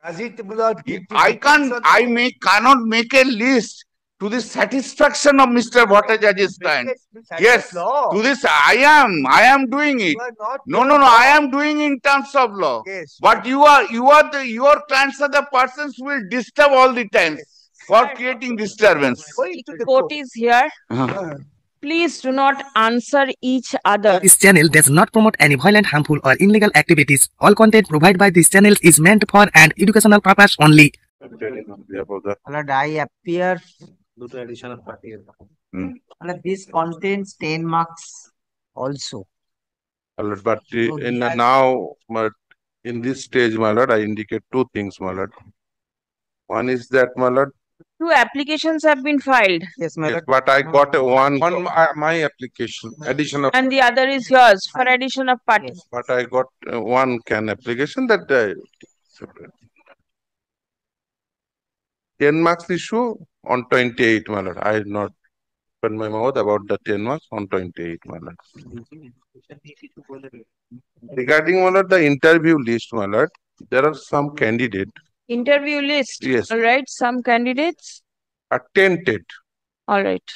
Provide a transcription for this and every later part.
Does it, my lord, give the I details can't, on cannot make a list to the satisfaction of Mr. Bhattacharya's client. Yes, law? to this I am doing it. You are not No, doing I law. am doing in terms of law. Yes. But your clients are the persons who will disturb all the time for creating disturbance. Going to the Court court. is here. Uh, Please do not answer each other. This channel does not promote any violent, harmful, or illegal activities. All content provided by this channel is meant for an educational purpose only. Lord, I appear. Lord, this contains 10 marks also. But in this stage, my lord, I indicate two things, my lord. One is that, my lord, Two applications have been filed. Yes, my yes, lord. but I got my application, addition of, And the other is yours for addition of party. but I got one can application that separate. 10 marks issue on 28, my lord. I have not opened my mouth about the 10 marks on 28, my lord. Regarding, my lord, the interview list, my lord, there are some candidates. Interview list. Yes. All right. Some candidates. Are tainted. All right.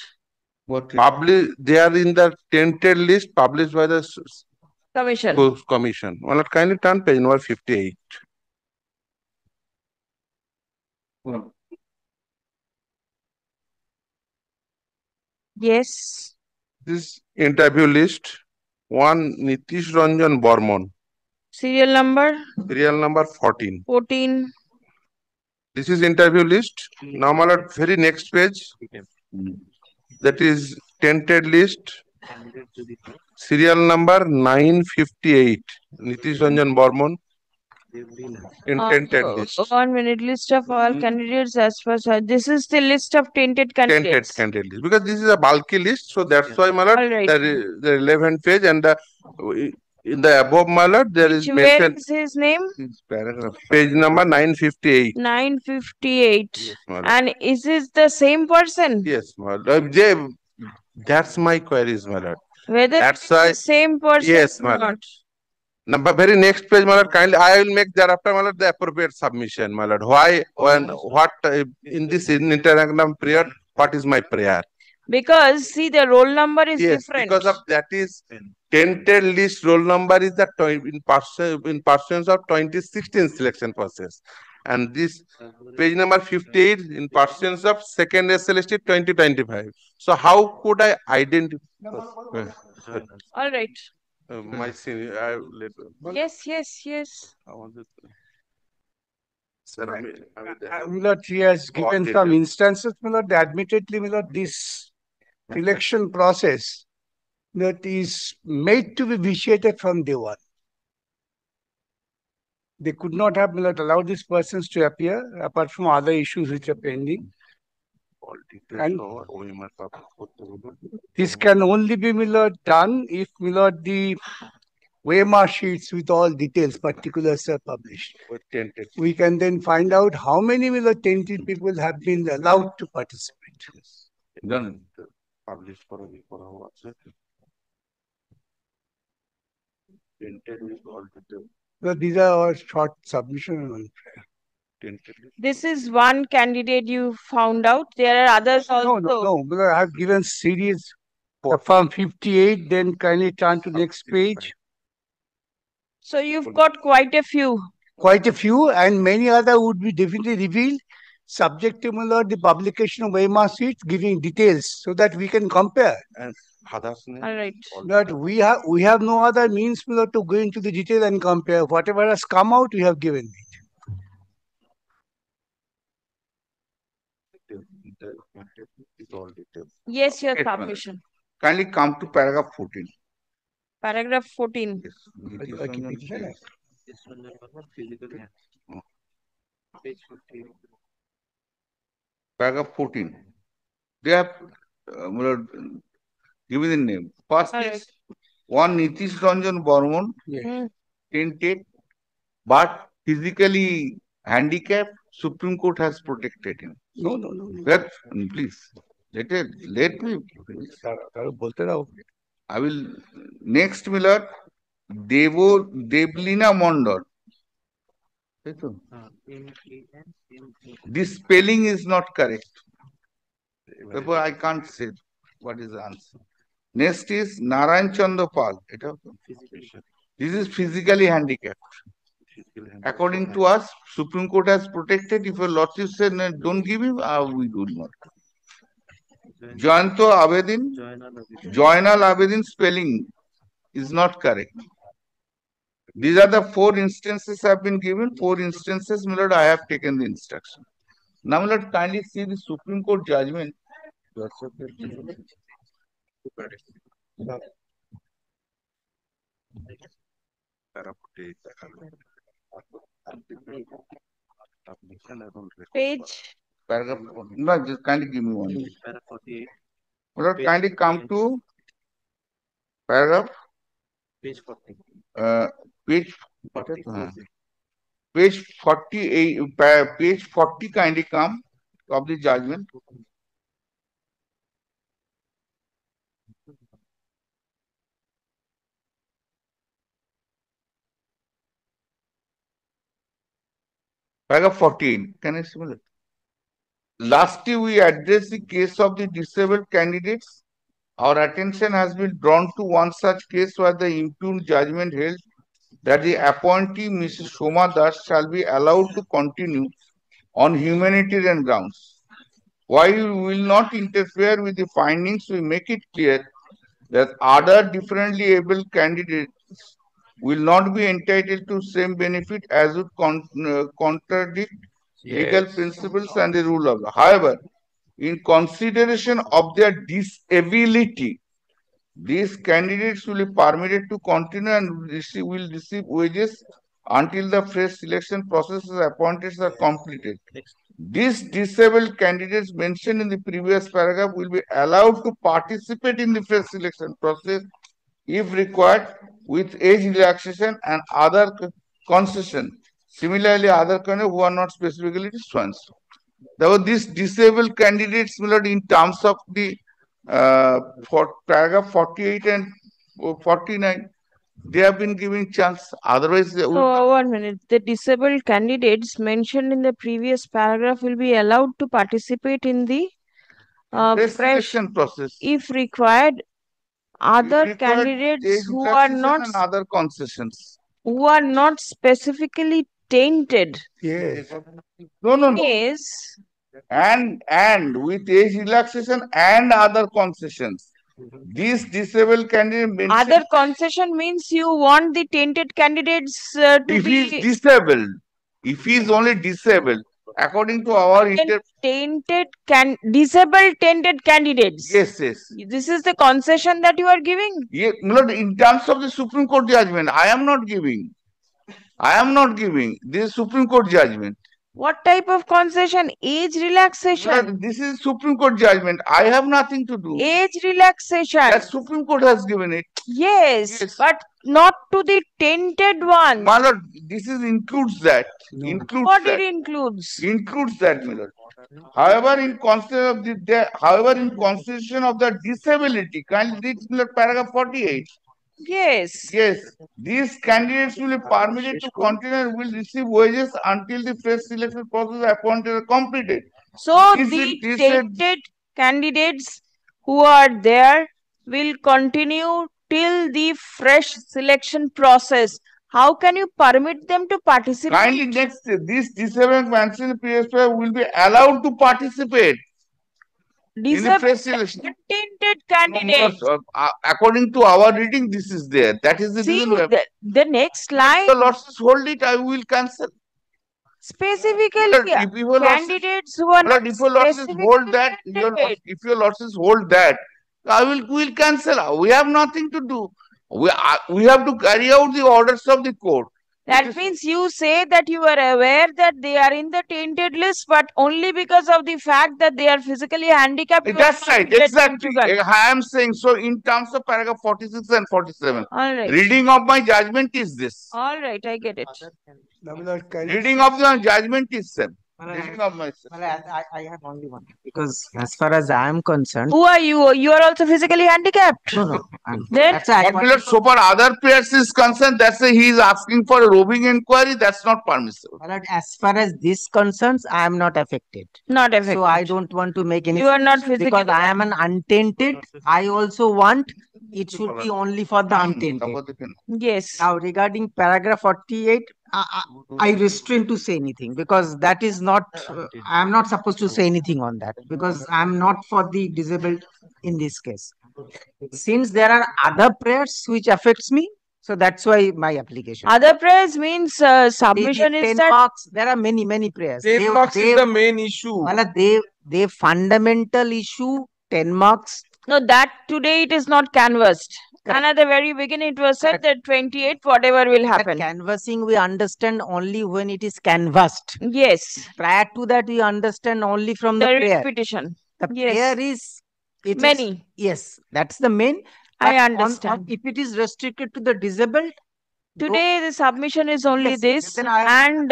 They are in the tainted list published by the Commission. commission. Well, kindly turn page number 58. Yes. This interview list, one Nitish Ranjan Bormon. Serial number? Serial number 14. 14. This is interview list. Now, my lord, very next page. That is tainted list. Serial number 958. Nitish Ranjan Bormon. In tainted list. 1 minute. List of all candidates as per such. This is the list of tainted candidates. Tainted candidate list. Because this is a bulky list, so that's why, my lord, All right. the relevant page and the in the above, my lord, there is Where mentioned is his name? paragraph. Page number 958. 958. Yes, my lord. And is this the same person? Yes, my lord. That's my queries, my lord. Whether That's it's why. the same person Yes, or my lord. not. Number very next page, my lord. Kindly, I will make thereafter, my lord, the appropriate submission, my lord. Why, when, what in this interregnum period? What is my prayer? Because see, the roll number is different. Because of that is tainted list roll number is the in pursuance of 2016 selection process, and this page number 58 in pursuance of second SLST 2025. So how could I identify? All right. My senior, Yes. I wanted to. Sir, my lord, he has given some instances, my lord. Admittedly, my lord, this election process that is made to be vitiated from day one. They could not have, my lord, allowed these persons to appear apart from other issues which are pending. And this can only be, my lord, done if, my lord, the Weimar sheets with all details, particulars are published. We can then find out how many, my lord, tainted people have been allowed to participate. Done. Published for So these are our short submission. This is one candidate you found out. There are others also. No. Because I have given series from 58. Then kindly turn to next page. So you've got quite a few. Quite a few, and many other would be definitely revealed, subject to, my lord, the publication of Weimar sheets giving details so that we can compare. All right. But we have no other means, my lord, to go into the detail and compare. Whatever has come out, we have given it. Yes, your submission. Kindly come to paragraph 14. Paragraph 14. Paragraph 14. They have given the name. First is one Nitish Ranjan Bormon, tainted, but physically handicapped. Supreme Court has protected him. No. Please, let me. I will. Next, Miller, Devlina Mondor. This spelling is not correct. Therefore, I can't say what is the answer. Next is Narayan Chandra Pal. This is physically handicapped. According to us, Supreme Court has protected. If a lordship said no, don't give him, we do not. Jayanto Abedin, Joynal Abedin spelling is not correct. These are the 4 instances have been given. 4 instances, my lord, I have taken the instruction. Now, my lord, kindly see the Supreme Court judgment. Page. Paragraph. No, just kindly give me one. My lord, kindly come to paragraph. Page 40. Page 48. Page 40 kindly come of the judgment. Paragraph 14. Can I simulate? Lastly, we address the case of the disabled candidates. Our attention has been drawn to one such case where the impugned judgment held that the appointee, Mrs. Shoma Das, shall be allowed to continue on humanitarian grounds. While we will not interfere with the findings, we make it clear that other differently able candidates will not be entitled to same benefit as would contradict legal principles and the rule of law. However, in consideration of their disability, these candidates will be permitted to continue and will receive wages until the fresh selection process of appointees are completed. These disabled candidates mentioned in the previous paragraph will be allowed to participate in the fresh selection process if required with age relaxation and other concession. Similarly, other candidates who are not specifically disclosed. Therefore, these disabled candidates, in terms of the for paragraph 48 and 49, they have been given chance. Otherwise, So, 1 minute. The disabled candidates mentioned in the previous paragraph will be allowed to participate in the fresh selection process if required. Other candidates who are not and other concessions, who are not specifically tainted. Yes. No. Yes. And with age relaxation and other concessions. These disabled candidates Other concession means you want the tainted candidates to if be... he is disabled, if he is only disabled, according to our disabled tainted candidates. Yes. This is the concession that you are giving? Yes, in terms of the Supreme Court judgment, I am not giving. This is Supreme Court judgment. What type of concession? Age relaxation. This is Supreme Court judgment. I have nothing to do. Age relaxation. That Supreme Court has given it. Yes. But not to the tainted one. My lord, this includes that. What it includes? Includes that, my lord. However, in consideration of the disability, kindly read paragraph 48. Yes. These candidates will be permitted to continue and will receive wages until the fresh selection process appointed are completed. So the tainted candidates who are there will continue till the fresh selection process. How can you permit them to participate? Kindly next, this disabled mentioned PSP will be allowed to participate in the fresh selection. Tainted candidates. According to our reading, this is there. That is the reason. The next line. The losses hold it, I will cancel. Specifically, candidates who are not if your losses hold that, if your losses hold that, we'll cancel. We have nothing to do. We have to carry out the orders of the court. That means you say that you are aware that they are in the tainted list, but only because of the fact that they are physically handicapped. That's right, exactly. I am saying so in terms of paragraph 46 and 47. All right. Reading of my judgment is this. All right, I get it. Reading of the judgment is same. Decision of my I have only one. Because as far as I am concerned, Who are you? You are also physically handicapped. no. Then That's why I But Milord, so far other players is concerned, that's why he is asking for a roving inquiry. That's not permissible. But as far as this concerns, I am not affected. not affected. So I don't want to make any. You are not physically Because I am an untainted. I also want it should be only for the untainted. Yes. Now regarding paragraph 48, I restrain to say anything because that is not. I am not supposed to say anything on that because I am not for the disabled in this case. Since there are other prayers which affects me, so that's why my application. Other prayers means submission is 10 that marks. There are many prayers. 10 marks is the main issue. Mala, they fundamental issue 10 marks. no, that today it is not canvassed. Correct. And at the very beginning it was said that 28 whatever will That happen. canvassing we understand only when it is canvassed. Yes. Prior to that we understand only from the The prayer. repetition. The Yes. prayer is it is- Many. yes, that's the main. I But understand. if it is restricted to the disabled, Today the submission is only Yes, this, then I- and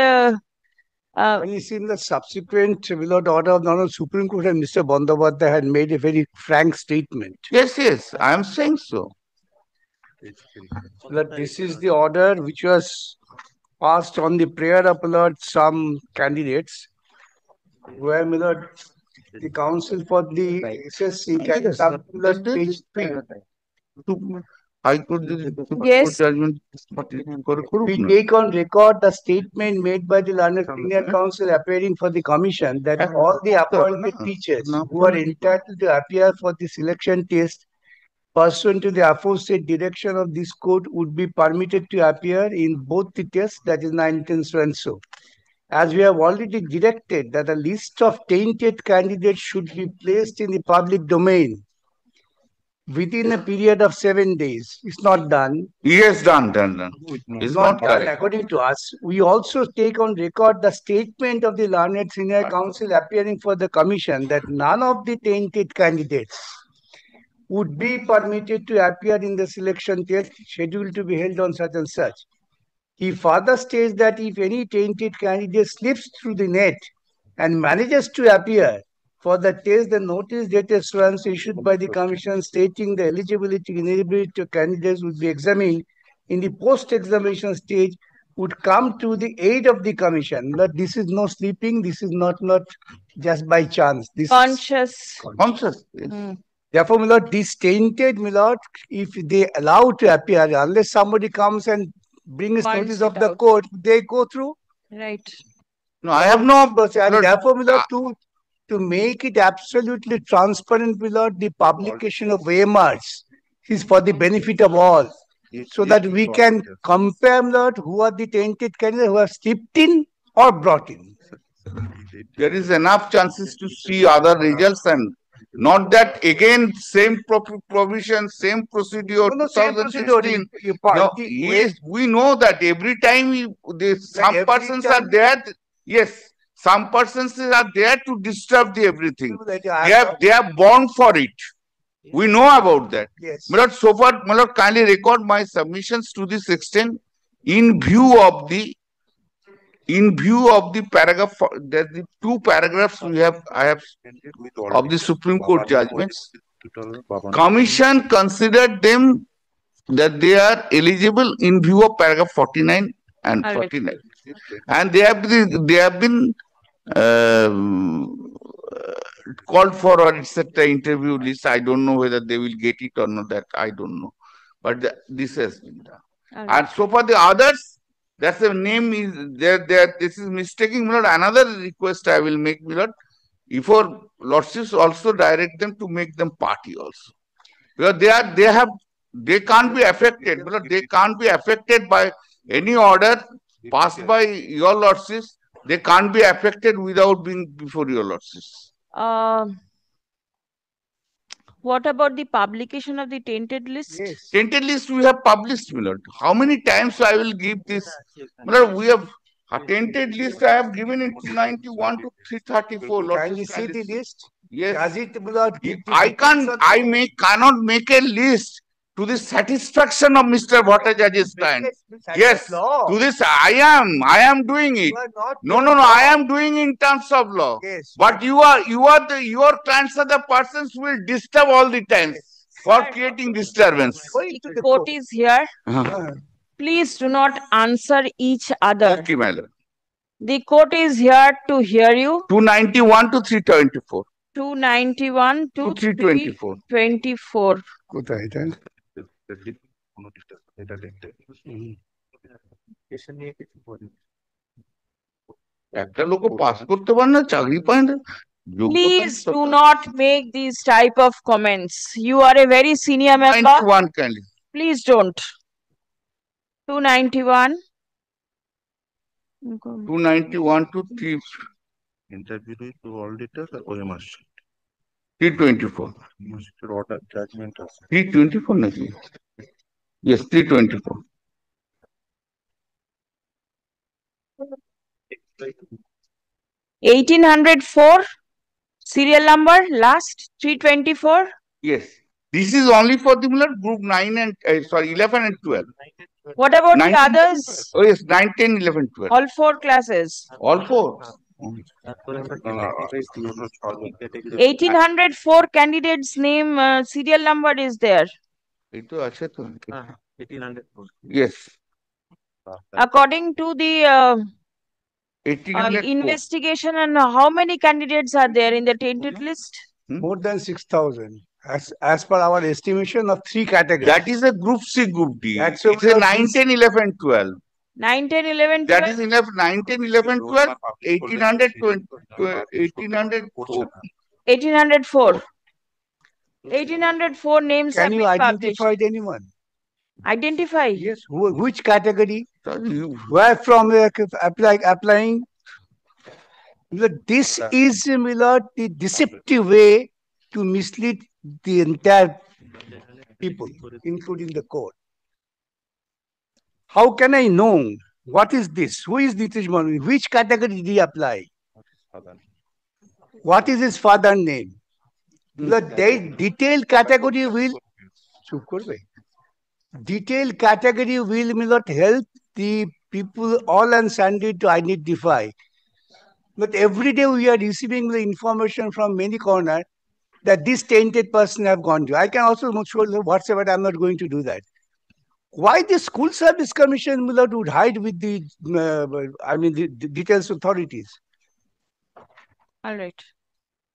When you see in the subsequent without order of the Honorable Supreme Court, and Mr. Bandyopadhyay had made a very frank statement Yes, I am saying so. that this is the order which was passed on the prayer of Lord some candidates, where Lord, the council for the SSC can come to the page 3. High Court Yes. judgment. We take on record the statement made by the learned senior counsel appearing for the commission that all the appointed teachers who are entitled to appear for the selection test pursuant to the aforesaid direction of this court would be permitted to appear in both the tests, that is 9, 10, so and so. As we have already directed that a list of tainted candidates should be placed in the public domain within a period of 7 days. It's not done. Yes, done. It's not done correct. according to us. We also take on record the statement of the learned senior counsel appearing for the commission that none of the tainted candidates would be permitted to appear in the selection test scheduled to be held on such and such. He further states that if any tainted candidate slips through the net and manages to appear for the test, the notice dated so and so issued by the commission stating the eligibility and ineligibility of candidates would be examined in the post-examination stage would come to the aid of the commission. But this is no sleeping, this is not just by chance. This Conscious. Conscious. Yes. Therefore, my lord, this tainted, my lord, if they allow to appear, unless somebody comes and brings Points notice it of the out. court, they go through. Right. No, I have no. And Lord, therefore, my lord, to make it absolutely transparent, my lord, the publication of AMRs is for the benefit of all, so that we can compare, my lord, who are the tainted candidates who have slipped in or brought in. there is enough chances to see other results and not that again same provision, same procedure. No, same procedure. 2016. You No, the yes, we know that every time some every persons time- are there. Yes, some persons are there to disturb the everything. way- They are born for it. We know about that. Yes. My lord, so far, my lord, kindly record my submissions to this extent in view of the paragraph. There's the two paragraphs I have of the Supreme Court judgments. Commission considered them that they are eligible in view of paragraph 49 and Alright. 49, and they have been called for or etc. interview list. I don't know whether they will get it or not. That I don't know, but this has been done. And so far the others, that's the name is there. This is mistaking. My lord, another request I will make, my lord, before lordships also direct them to make them party also, because they can't be affected. My lord, they can't be affected by any order passed by your lordships. They can't be affected without being before your lordships. What about the publication of the tainted list? Yes. Tainted list we have published, my lord. How many times I will give this? My lord, we have a tainted list. I have given it 291 to 334. Can you see the list? Yes. Does it, my lord, give the I details on- cannot make a list to the satisfaction of Mr. Bhattacharya's client. Yes, to this I am doing it. No, I am doing in terms of law. Yes. But your clients are the persons who will disturb all the time for creating disturbance. The court is here. Please do not answer each other. Okay, my lord. The court is here to hear you. 291 to 324. 291 to 324. 324. কোথায় এটা? একটা লোক pass করতে পারে না, চাকরি পায় না। Please do not make these type of comments. You are a very senior member. 91 kindly. Please don't. 291. 291 to 3. Interview to auditor or OMR. 324. Order judgment. 324 nahi. Yes, 324. 1804 serial number last 324. Yes, this is only for the group 9 and 11 and 12. What about 19, the others? Oh yes, 9, 10, 11, 12. All 4 classes. All 4. 1804 candidates name serial number is there. Ito acha to. 1804. Yes. According to the investigation, and how many candidates are there in the tainted list? More than 6,000. As per our estimation of 3 categories. That is a group C, group D. That's it's a 9, 10, 11, 12. 9, 10, 11, 12. That is enough. 9, 10, 11, 12. 1804. 1804. 1804 names Can have you been identify published. anyone? Identify? Yes. Which category? Where from applying? This is the deceptive way to mislead the entire people, including the court. How can I know what is this? Who is Nitish Manu? Which category did he apply? What is his father's name? The detailed category will not help the people all and sundry to identify. But every day we are receiving the information from many corners that this tainted person have gone to. I can also show the WhatsApp, but I'm not going to do that. Why the School Service Commission would hide with the details authorities? All right.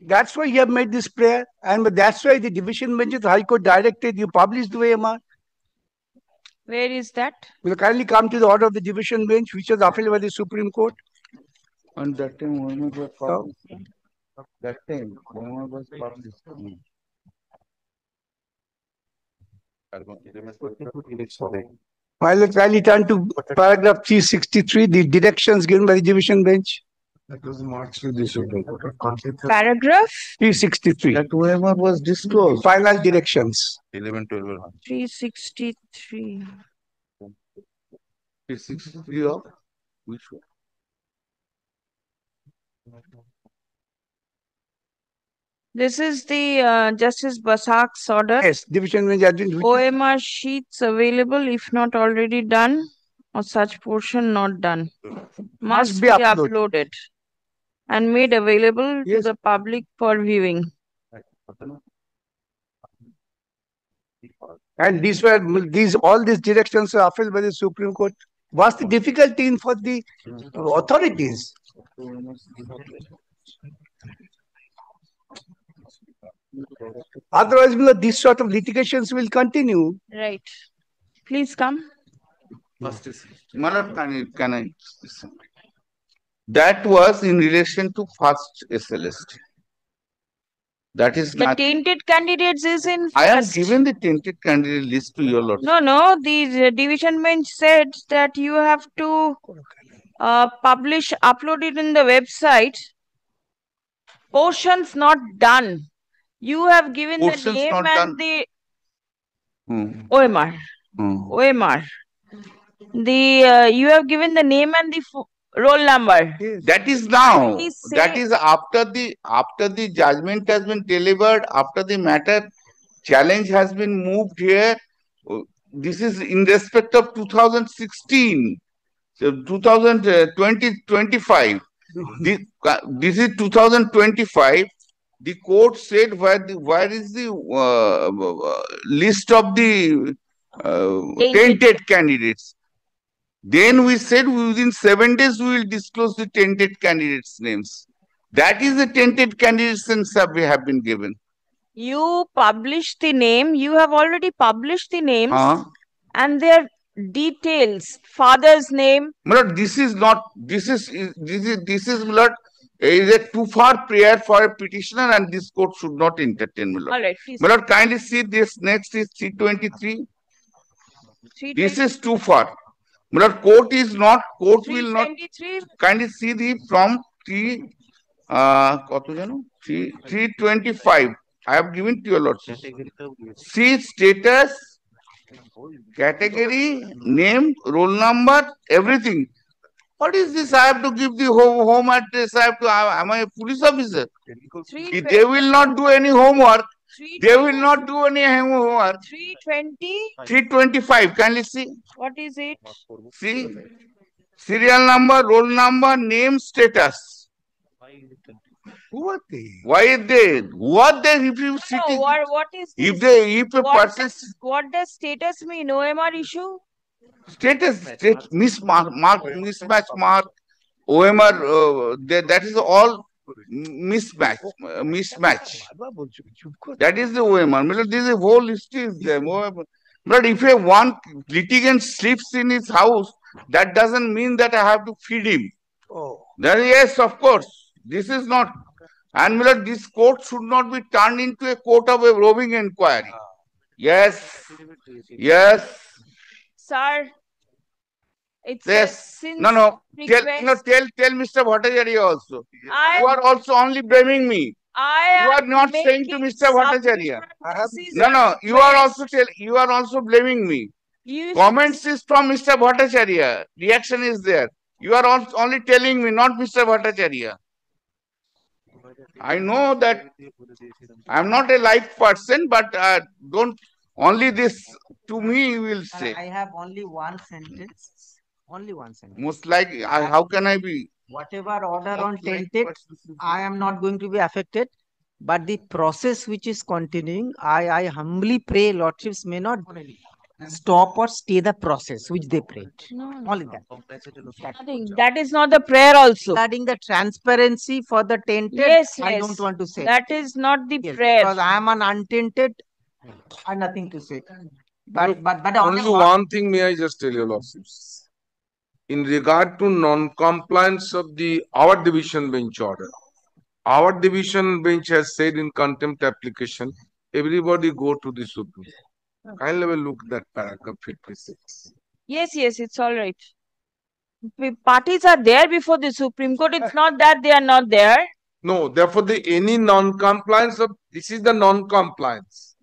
That's why you have made this prayer, and that's why the division bench of the High Court directed you publish the OMR. Where is that? Will kindly come to the order of the division bench, which was upheld by the Supreme Court. And that time OMR was published. That time OMR was published. I'll kindly turn to paragraph 363, the directions given by the division bench. That was March to this. Paragraph 363. That OMR was disclosed. Final directions. 11, 12. 363. 363 of which one? This is the Justice Basak's order. Yes, division bench judgment. OMR sheets available if not already done, or such portion not done, must be uploaded and made available to the public for viewing. And all these directions are upheld by the Supreme Court. What's the difficulty for the authorities? Otherwise, these sort of litigations will continue. Right. Please come. Can I? That was in relation to first SLST. That is the tainted candidates is in first. I have given the tainted candidate list to your lordship. No. The division bench said that you have to upload it in the website. Portions not done. You have given Portions the name and done. the OMR. OMR. You have given the name and the roll number. That is now. That is after the judgment has been delivered, after the matter challenge has been moved here. this is in respect of 2016, so 2025. This is 2025. The court said where is the list of the tainted candidates. Then we said within 7 days we will disclose the tainted candidates' names. That is the tainted candidates names we have been given. You published the name. You have already published the names and their details. Father's name. But this is not. This is not. Is a too far prayer for a petitioner, and this court should not entertain. All right, please. My lord, kindly see this. Next is 323. This is too far. My lord, court is not. Court will not. Kindly see the from 325. I have given to your lordship. See status, category, name, roll number, everything. What is this? I have to give the home address. Am I a police officer? They will not do any homework. They will not do any homework. 320. 325. Kindly see. What is it? See. Serial number, roll number, name, status. Who are they? Why are they? Who are they? If you sit, what is this? If a person, what does status mean? OMR issue? Status, mismatch mark, OMR, that is all mismatch. That is the OMR. This is a whole list is there. But if a one litigant sleeps in his house, that doesn't mean that I have to feed him. Oh. Then yes, of course. This is not. And this court should not be turned into a court of a roving inquiry. Yes. Yes. Sir. It's yes. No. Tell Mr. Bhattacharya also. You are also only blaming me. You are not saying to Mr. Bhattacharya. No. You are also blaming me. Comments is from Mr. Bhattacharya. Reaction is there. You are only telling me, not Mr. Bhattacharya. I know that I am not a life person, but don't only this to me you will say. I have only one sentence. Only one sentence. Most likely, how can I be? Whatever order on tainted, I am not going to be affected. But the process which is continuing, I humbly pray lordships may not stop or stay the process which they prayed. No. Only that. That is not the prayer also. Regarding the transparency for the tainted, yes. I don't want to say. That is not the prayer. Because I am an untainted, I have nothing to say. But only one thing may I just tell you, lordships. In regard to non-compliance of our division bench order, our division bench has said in contempt application, everybody go to the Supreme. I'll have a look at that paragraph 56. Yes, it's all right. Parties are there before the Supreme Court. It's not that they are not there. No, therefore any non-compliance of, this is the non-compliance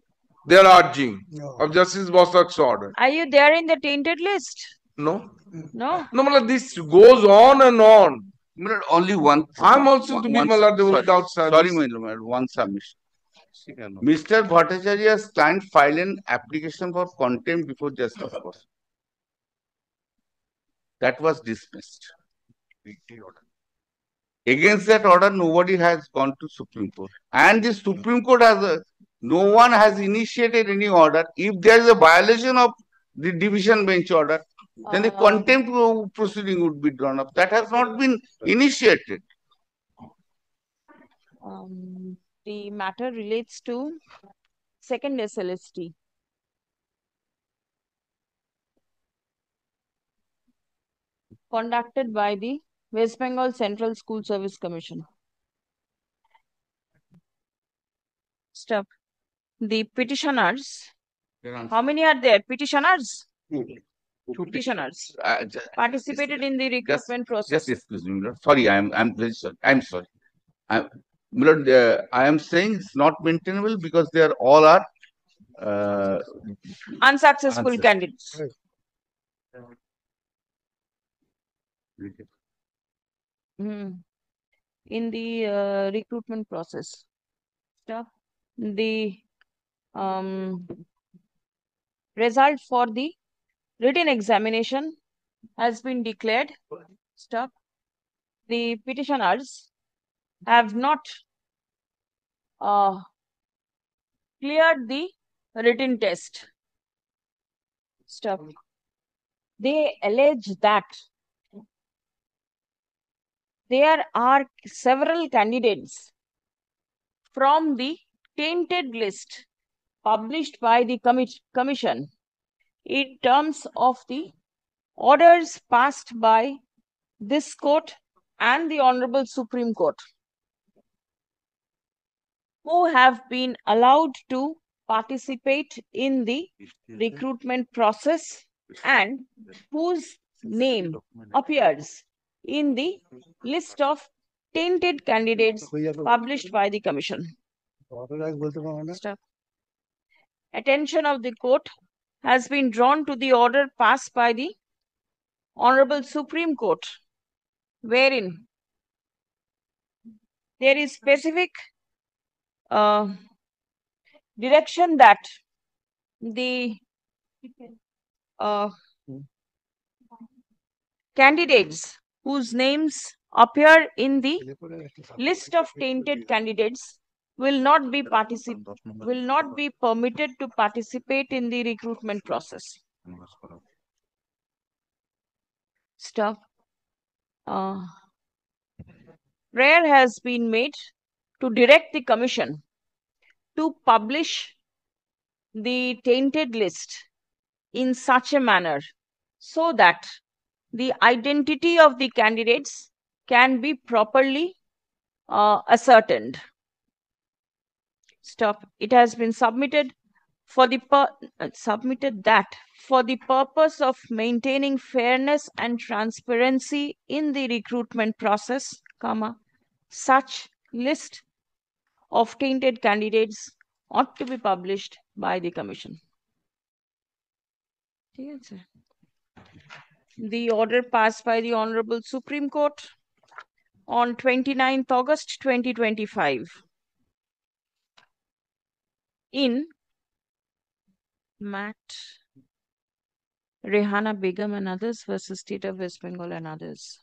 they are urging of Justice Bosak's order. Are you there in the tainted list? No. No, this goes on and on. Only one. I'm also to be without service. Sorry, one submission. Mr. Bhattacharya's client filed an application for contempt before Justice Bosak. That was dismissed. Against that order, nobody has gone to Supreme Court. And the Supreme Court no one has initiated any order. If there is a violation of the division bench order, then the contempt proceeding would be drawn up. That has not been initiated. The matter relates to second SLST. Conducted by the West Bengal Central School Service Commission. Stop. The petitioners, how many are there? Petitioners? Two petitioners participated in the recruitment process. Just excuse me, Lord. Sorry, I'm very sorry. I'm sorry. Lord, I am saying it's not maintainable because they are all unsuccessful candidates. In the recruitment process, the result for the written examination has been declared. Stop. The petitioners have not cleared the written test. Stop. They allege that there are several candidates from the tainted list published by the commission in terms of the orders passed by this court and the Honorable Supreme Court, who have been allowed to participate in the recruitment process and whose name appears in the list of tainted candidates published by the commission. Stop. Attention of the court has been drawn to the order passed by the Honorable Supreme Court, wherein there is specific direction that the candidates whose names appear in the list of tainted candidates will not be permitted to participate in the recruitment process. Stop. Prayer has been made to direct the commission to publish the tainted list in such a manner so that the identity of the candidates can be properly ascertained. Stop. It has been submitted for the for the purpose of maintaining fairness and transparency in the recruitment process, such list of tainted candidates ought to be published by the commission. The order passed by the Honorable Supreme Court on 29th August 2025 in Matt Rehana Begum and others versus State of West Bengal and others.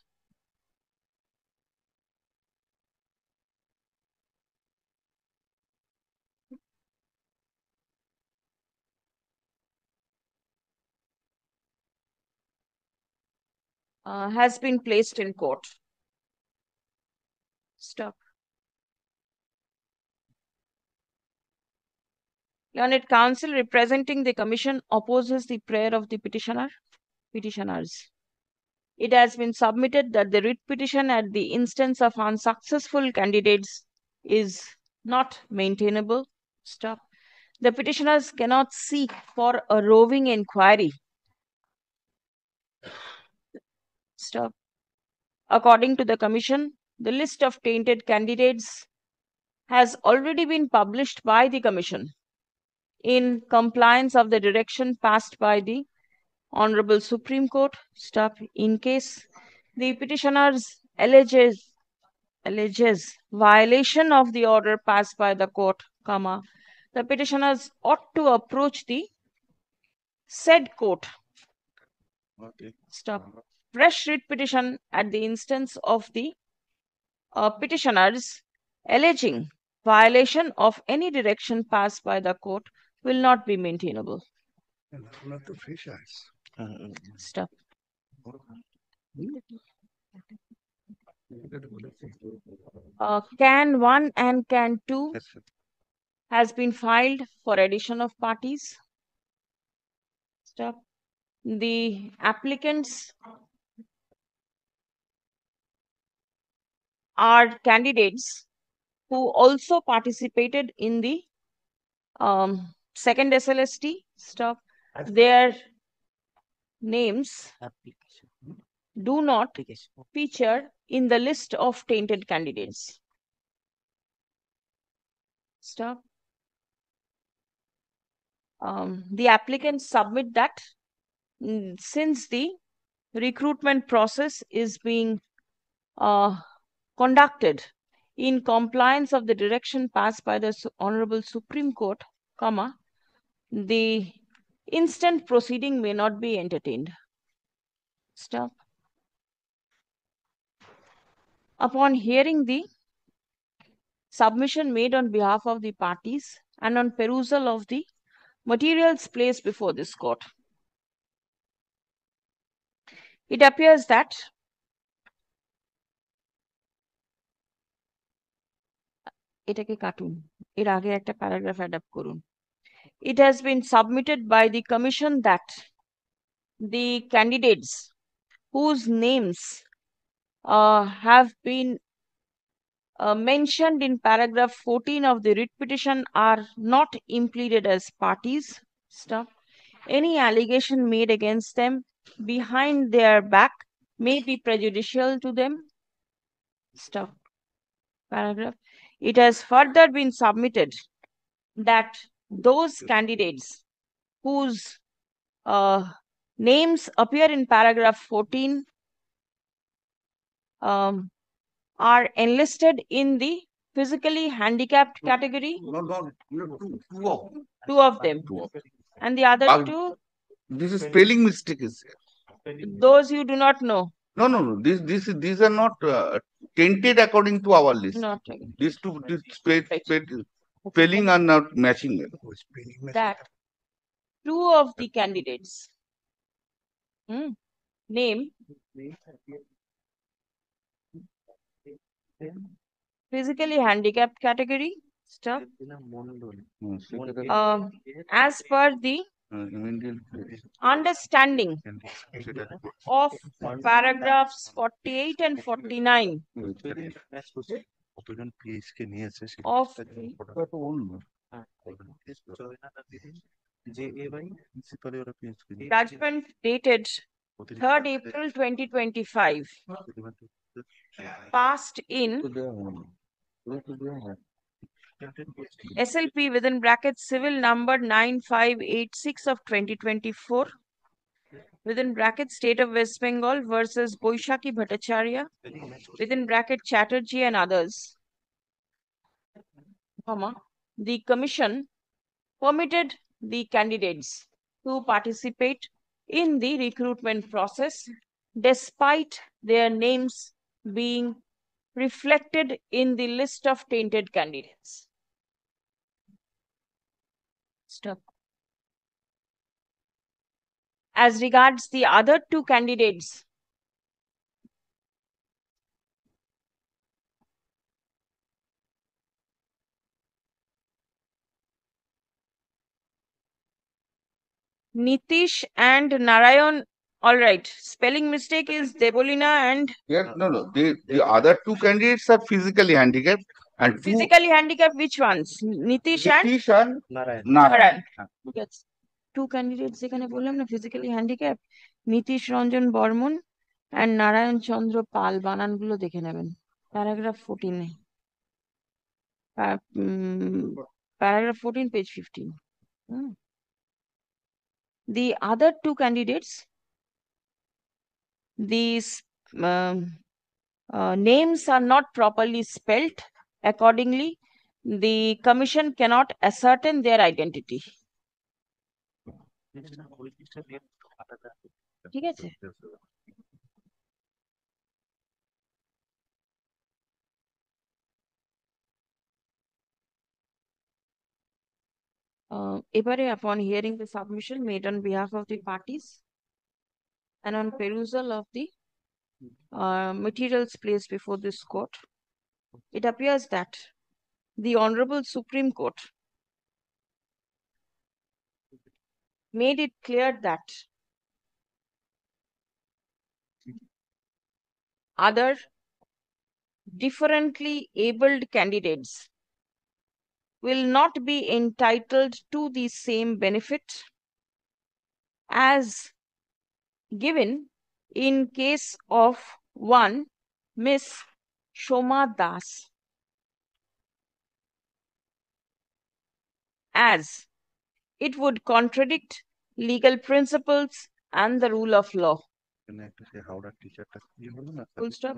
Has been placed in court. Stop. Learned counsel representing the commission opposes the prayer of the petitioners. It has been submitted that the writ petition at the instance of unsuccessful candidates is not maintainable. Stop. The petitioners cannot seek for a roving inquiry. Stop. According to the commission, the list of tainted candidates has already been published by the commission in compliance of the direction passed by the Honorable Supreme Court. Stop. In case the petitioners alleges violation of the order passed by the court, the petitioners ought to approach the said court. Stop. Fresh writ petition at the instance of the petitioners alleging violation of any direction passed by the court will not be maintainable. Stop. Can 1 and Can 2 has been filed for addition of parties. Stop. The applicants are candidates who also participated in the second SLST. Stop. Their names do not feature in the list of tainted candidates. Stop. The applicants submit that since the recruitment process is being conducted in compliance of the direction passed by the Honorable Supreme Court, instant proceeding may not be entertained. Stop. Upon hearing the submission made on behalf of the parties and on perusal of the materials placed before this court, it appears that এটাকে কাটুন, এর আগে একটা paragraph adapt করুন. It has been submitted by the commission that the candidates whose names have been mentioned in paragraph 14 of the writ petition are not impleaded as parties. Stop. Any allegation made against them behind their back may be prejudicial to them. Stop. Paragraph. It has further been submitted that those candidates whose names appear in paragraph 14 are enlisted in the physically handicapped category. Two of them. And the other two? This is spelling mistake. Those you do not know. No. These are not tainted according to our list. Not These two spelling are not matching. That two of the candidates name physically handicapped category. Stop. As per the understanding of paragraphs 48 and 49 of judgment dated 3rd April 2025, passed in SLP within brackets civil number 9586 of 2024 within brackets State of West Bengal versus Boishaki Bhattacharya within bracket Chatterjee and others, the commission permitted the candidates to participate in the recruitment process despite their names being reflected in the list of tainted candidates. Stop. As regards the other two candidates, Nitish and Narayan. All right. Spelling mistake is Debolina and... Yeah, no. The other two candidates are physically handicapped. And physically handicapped, which ones? Nitish and Narayan. Yes. Two candidates এখানে বললাম না physically handicapped, Nitish Ranjan Bormon and Narayan Chandra Pal. বানানগুলো দেখে নেবেন. Paragraph 14 paragraph 14 page 15. The other two candidates, these names are not properly spelt. Accordingly, the commission cannot ascertain their identity. ঠিক আছে? এবারে upon hearing the submission made on behalf of the parties and on perusal of the materials placed before this court, it appears that the Honorable Supreme Court made it clear that other differently abled candidates will not be entitled to the same benefit as given in case of one Miss Shoma Das, as it would contradict legal principles and the rule of law. Full stop.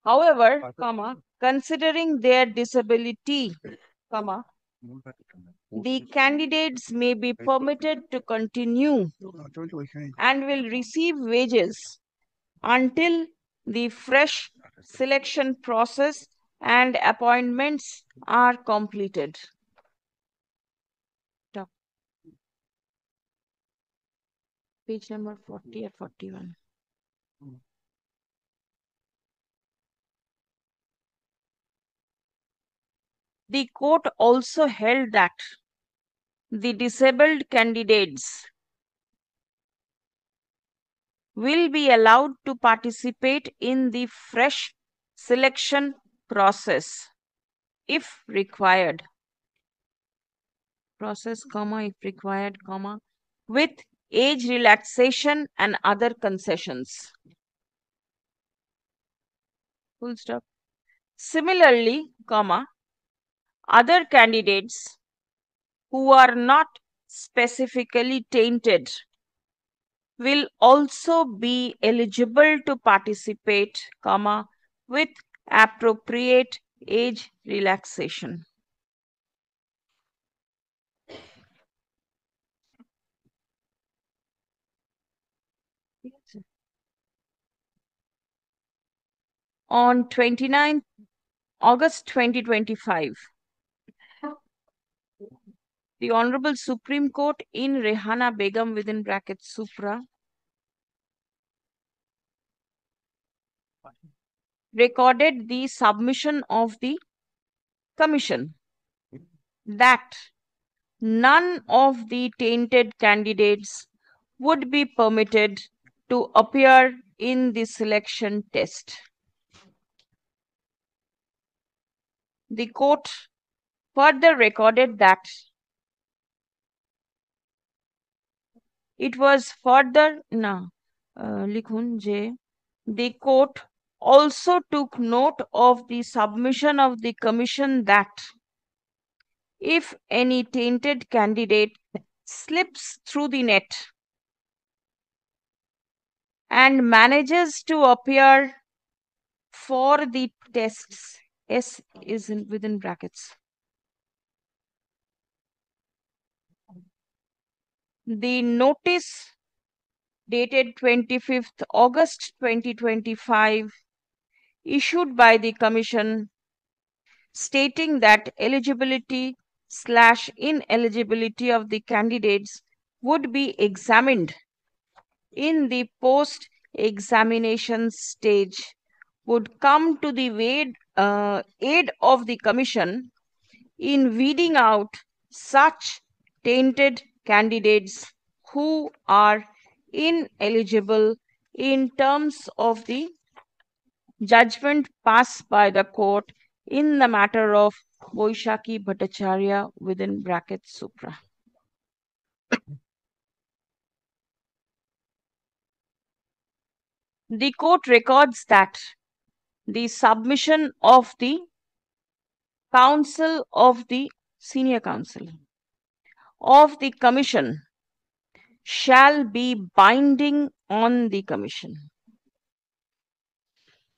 However, considering their disability, The candidates may be permitted to continue and will receive wages until the fresh selection process and appointments are completed. Page number 40 or 41. The court also held that the disabled candidates will be allowed to participate in the fresh selection process if required. Process, comma, if required, comma, with age relaxation and other concessions. Full stop. Similarly, comma, other candidates who are not specifically tainted will also be eligible to participate, comma, with appropriate age relaxation. On 29 August 2025, the Honorable Supreme Court in Rehana Begum within brackets Supra recorded the submission of the Commission that none of the tainted candidates would be permitted to appear in the selection test. The court further recorded that it was further the court also took note of the submission of the Commission that if any tainted candidate slips through the net and manages to appear for the tests, S is within brackets, the notice dated 25th August 2025 issued by the Commission stating that eligibility/ineligibility of the candidates would be examined in the post-examination stage would come to the aid of the Commission in weeding out such tainted candidates who are ineligible in terms of the judgment passed by the court in the matter of Boishaki Bhattacharya within brackets Supra. The court records that the submission of the counsel of the senior counsel of the Commission shall be binding on the Commission.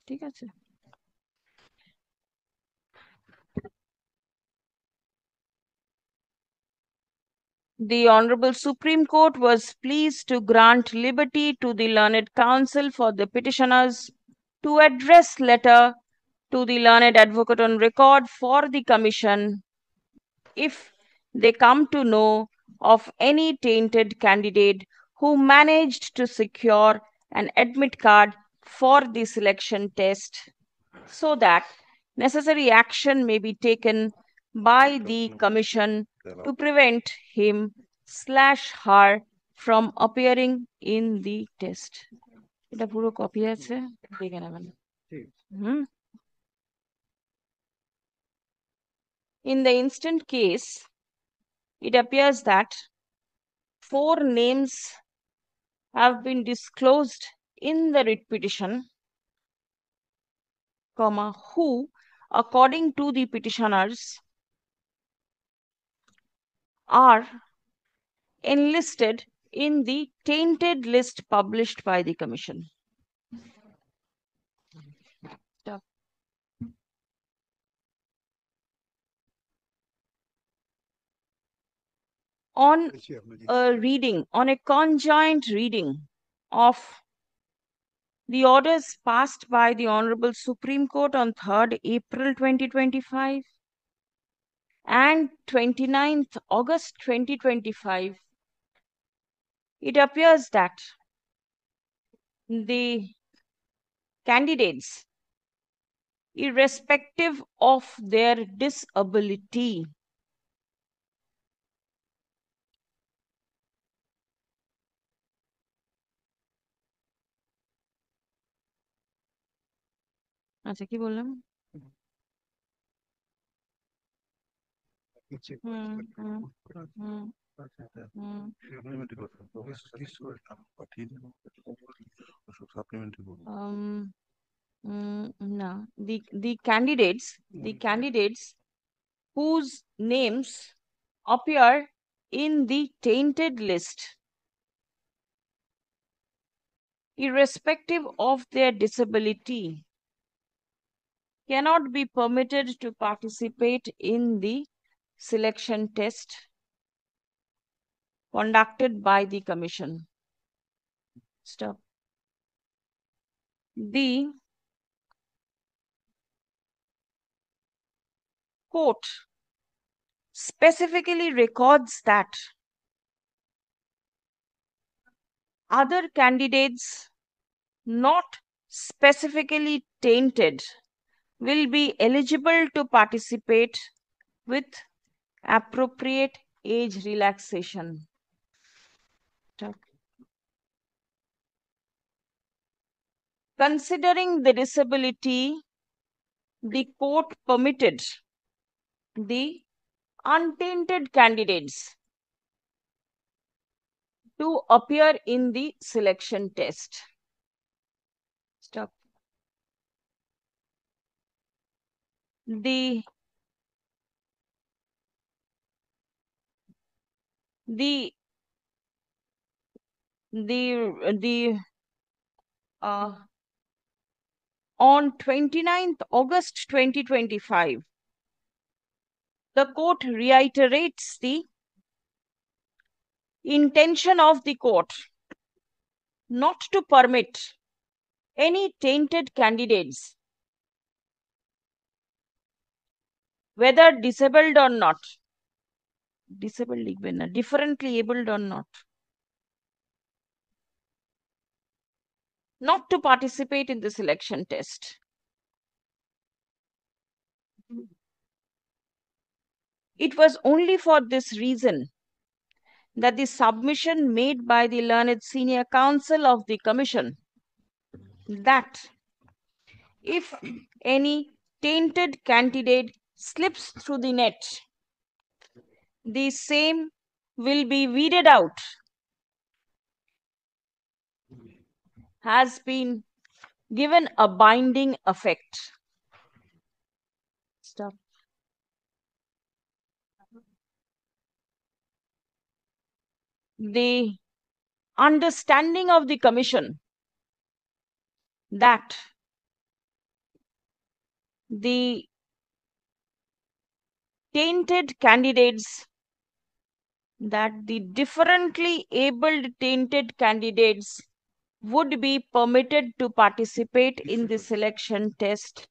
ঠিক আছে? The Honorable Supreme Court was pleased to grant liberty to the learned counsel for the petitioners to address letter to the learned advocate on record for the Commission if they come to know of any tainted candidate who managed to secure an admit card for the selection test so that necessary action may be taken by the Commission to prevent him/her from appearing in the test. এটা পুরো copy আছে দেখে নেবেন In the instant case, it appears that 4 names have been disclosed in the writ petition, who, according to the petitioners, are enlisted in the tainted list published by the Commission. on a conjoint reading of the orders passed by the Honorable Supreme Court on 3rd April 2025 and 29th August 2025, it appears that the candidates, irrespective of their disability, আচ্ছা কি বললাম no, the candidates whose names appear in the tainted list, irrespective of their disability, cannot be permitted to participate in the selection test conducted by the Commission. Stop. The court specifically records that other candidates not specifically tainted will be eligible to participate with appropriate age relaxation. Considering the disability, the court permitted the untainted candidates to appear in the selection test. Stop. The on 29th August 2025, the court reiterates the intention of the court not to permit any tainted candidates, whether disabled or not, differently abled or not to participate in the selection test. It was only for this reason that the submission made by the learned senior counsel of the Commission that if any tainted candidate slips through the net, the same will be weeded out, has been given a binding effect. Stop. The understanding of the Commission that the tainted candidates, that the differently abled tainted candidates would be permitted to participate in the selection test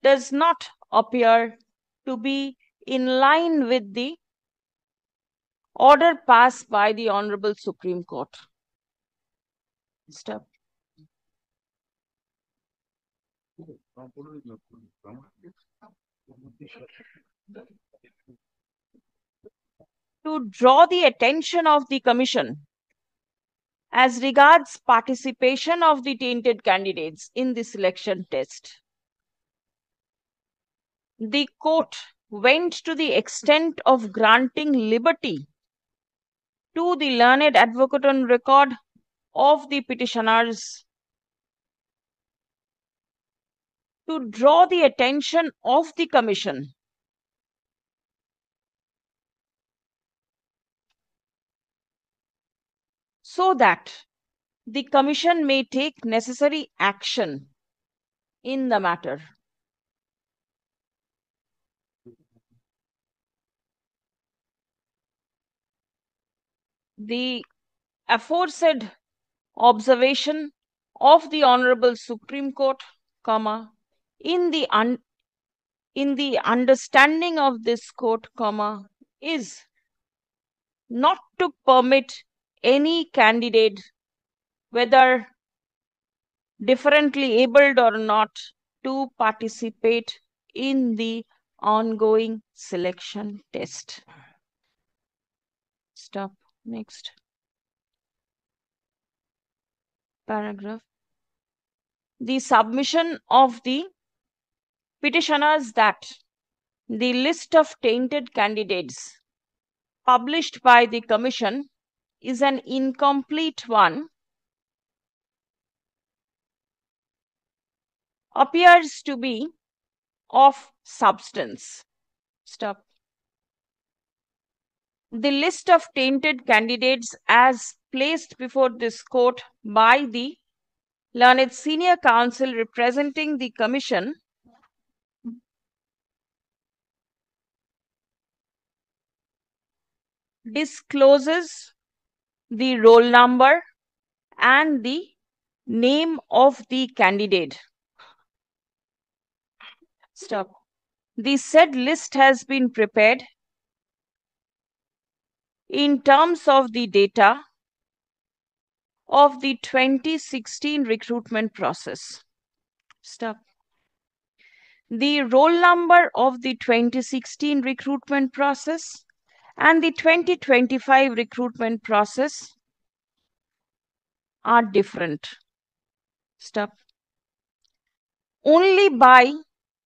does not appear to be in line with the order passed by the Honorable Supreme Court. Stop. To draw the attention of the Commission as regards participation of the tainted candidates in the selection test, the court went to the extent of granting liberty to the learned advocate on record of the petitioners to draw the attention of the Commission so that the Commission may take necessary action in the matter. the aforesaid observation of the Honorable Supreme Court, comma, in the understanding of this court, comma, is not to permit any candidate, whether differently abled or not, to participate in the ongoing selection test. Stop. Next paragraph. The submission of the petitioners that the list of tainted candidates published by the Commission is an incomplete one appears to be of substance. Stop. The list of tainted candidates as placed before this court by the learned senior counsel representing the Commission discloses the roll number and the name of the candidate. Stop. The said list has been prepared in terms of the data of the 2016 recruitment process. Stop. The roll number of the 2016 recruitment process and the 2025 recruitment process are different. Stop. Only by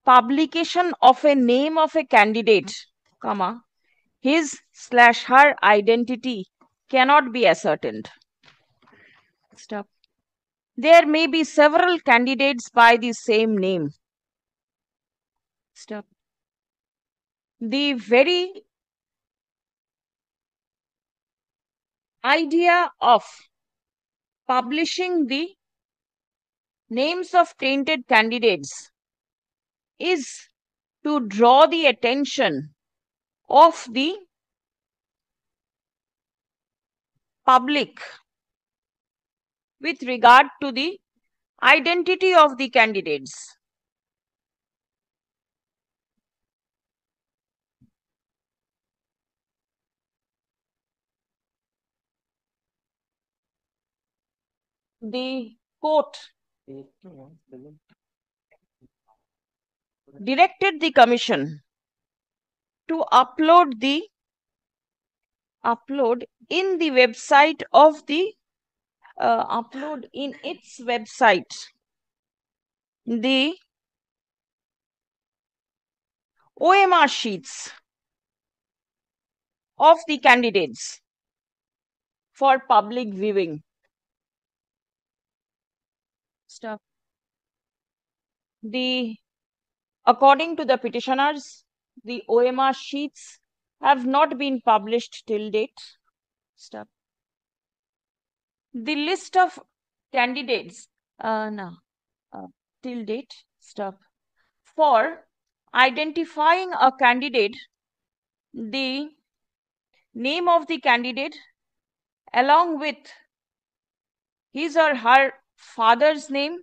publication of a name of a candidate, comma, his/her identity cannot be ascertained. Stop. There may be several candidates by the same name. Stop. The very idea of publishing the names of tainted candidates is to draw the attention of the public with regard to the identity of the candidates. The court directed the Commission to upload in the website of the upload in its website the OMR sheets of the candidates for public viewing. Stop. According to the petitioners, the OMR sheets have not been published till date. Stop. The list of candidates till date. Stop. For identifying a candidate, the name of the candidate along with his or her father's name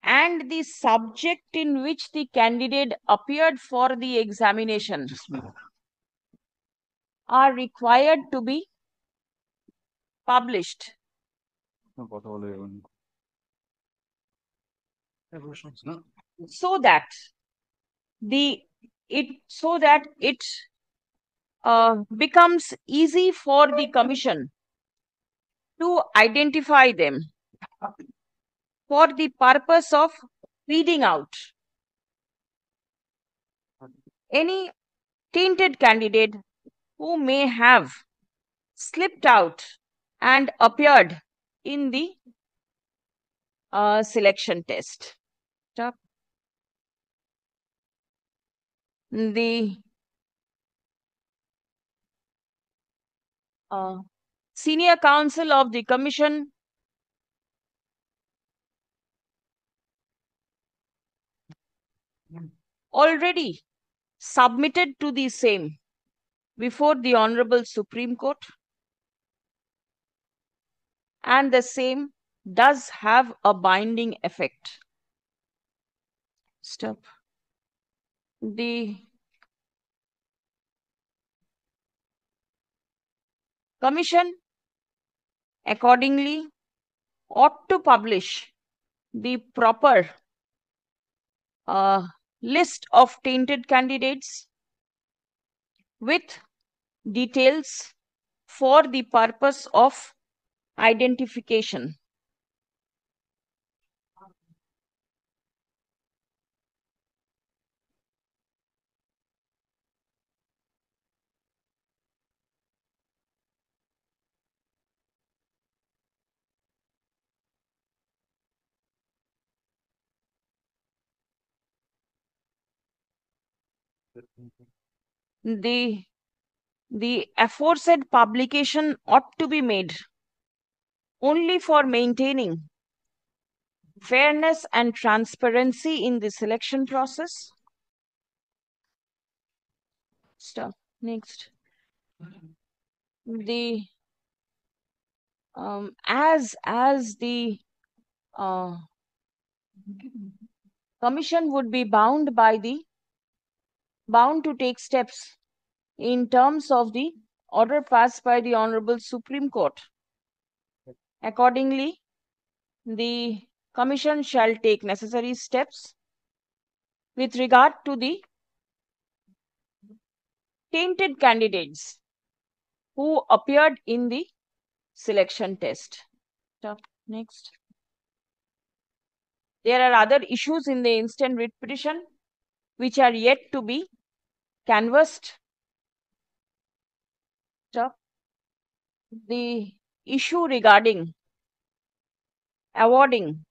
and the subject in which the candidate appeared for the examination are required to be published. So that it becomes easy for the Commission to identify them for the purpose of weeding out any tainted candidate who may have slipped out and appeared in the selection test. Stop. The senior counsel of the Commission already submitted to the same before the Honorable Supreme Court and the same does have a binding effect. Stop. The Commission accordingly ought to publish the proper list of tainted candidates with details for the purpose of identification. The aforesaid publication ought to be made only for maintaining fairness and transparency in the selection process. Stop. Next. The as the Commission would be bound to take steps in terms of the order passed by the Honorable Supreme Court. Accordingly, the Commission shall take necessary steps with regard to the tainted candidates who appeared in the selection test. Next. There are other issues in the instant writ petition which are yet to be canvassed. The issue regarding allotting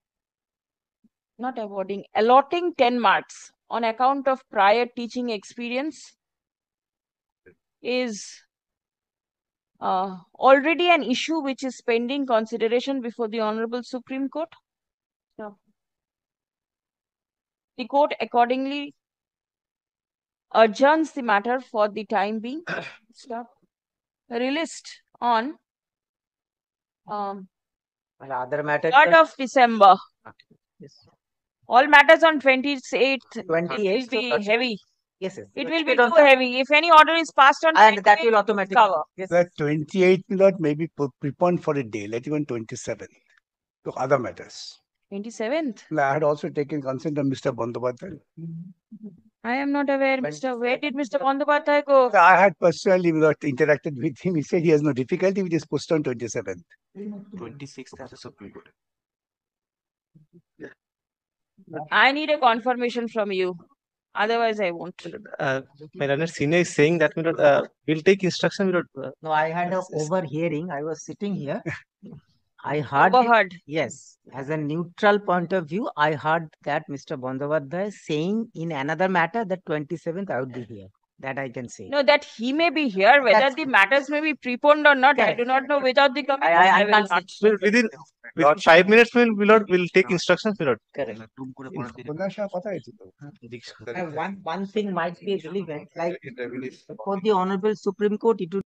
10 marks on account of prior teaching experience is already an issue which is pending consideration before the Honorable Supreme Court. The court accordingly adjourns the matter for the time being. Released on other matters 3rd of December. Yes. All matters on 28th 28th will be heavy. Yes, yes. It will be too heavy. If any order is passed on, and that will automatically cover. Yes. The 28th will not maybe preponed for a day. Let even 27th to other matters. 27th. I had also taken consent of Mr. Bandyopadhyay. I am not aware, Mr. Where did Mr. Bandyopadhyay go? I had personally interacted with him. He said he has no difficulty with his post on 27th. 26th as a Supreme Court. I need a confirmation from you. Otherwise, I won't. My learned senior is saying that we'll take instruction. No, I had an overhearing. I was sitting here. I heard. Overheard. Yes, as a neutral point of view, I heard that Mr. Bandyopadhyay saying in another matter that 27th I would be here. That I can say. No, that he may be here. Whether the matters may be preponed or not, I do not know. Without the committee, I will not. Within 5 minutes, we'll take instructions. Correct. One thing might be relevant, like for the Honorable Supreme Court, it would